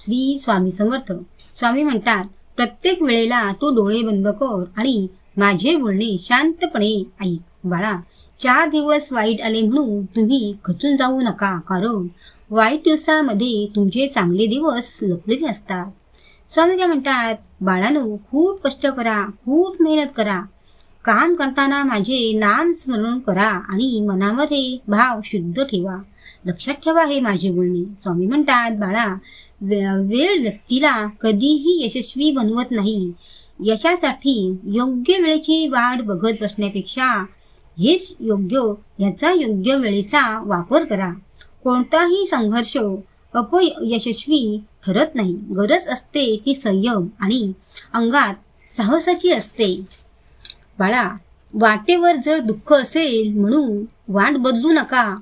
श्री स्वामी समर्थ. स्वामी म्हणतात, प्रत्येक वेळेला तू डोळे बंद कर आणि माझे बोलणे शांतपणे ऐक. बाळा, 4 दिवस वाईट आले म्हणून तुम्ही खचून जाऊ नका, कारण वाईट दिवसामध्ये तुमचे चांगले दिवस लपलेले असतात. स्वामी काय म्हणतात, बाळांनो, खूप कष्ट करा, खूप मेहनत करा. काम करताना माझे नाम स्मरण करा आणि मनामध्ये भाव शुद्ध ठेवा. लक्षात ठेवा हे माझे बोलणे. स्वामी म्हणतात, बाळा, वेळ व्यक्तीला कधीही यशस्वी बनवत नाही. यशासाठी योग्य वेळेची वाट बघत बसण्यापेक्षा हेच योग्य याचा योग्य वेळेचा वापर करा. कोणताही संघर्ष अपयशस्वी ठरत नाही. गरज असते ती संयम आणि अंगात साहसाची असते. बाळा, वाटेवर जर दुःख असेल म्हणून वाट बदलू नका.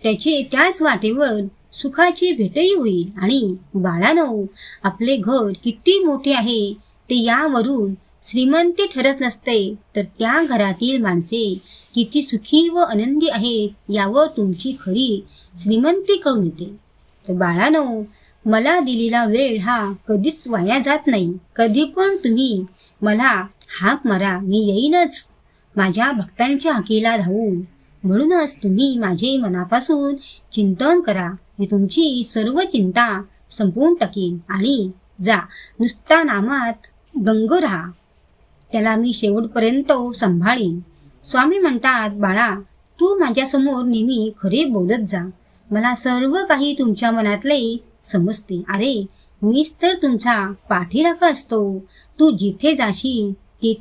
त्याच वाटेवर सुखाची भेटही होईल. आणि बाळांनो, आपले घर किती मोठे आहे ते यावरून श्रीमंती ठरत नसते, तर त्या घरातील माणसे किती सुखी व आनंदी आहेत यावर तुमची खरी श्रीमंती कळून येते. तर बाळांनो, मला दिलेला वेळ हा कधीच वाया जात नाही. कधी पण तुम्ही मला हाक मारा, मी येईनच माझ्या भक्तांच्या हाकेला धावून. म्हणूनच तुम्ही माझे मनापासून चिंतन करा. मी तुमची सर्व चिंता संपवून टाकीन आणि जा नुसता नामात दंग राहा, त्याला मी शेवटपर्यंत सांभाळीन. स्वामी म्हणतात, बाळा, तू माझ्यासमोर नेहमी खरे बोलत जा. मला सर्व काही तुमच्या मनातले समजते. अरे, मीच तर तुमचा पाठीराखा असतो. तू जिथे जाशील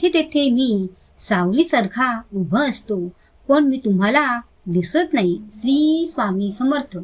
तेथे मी सावलीसारखा उभा असतो, पण मी तुम्हाला दिसत नाही. श्री स्वामी समर्थ.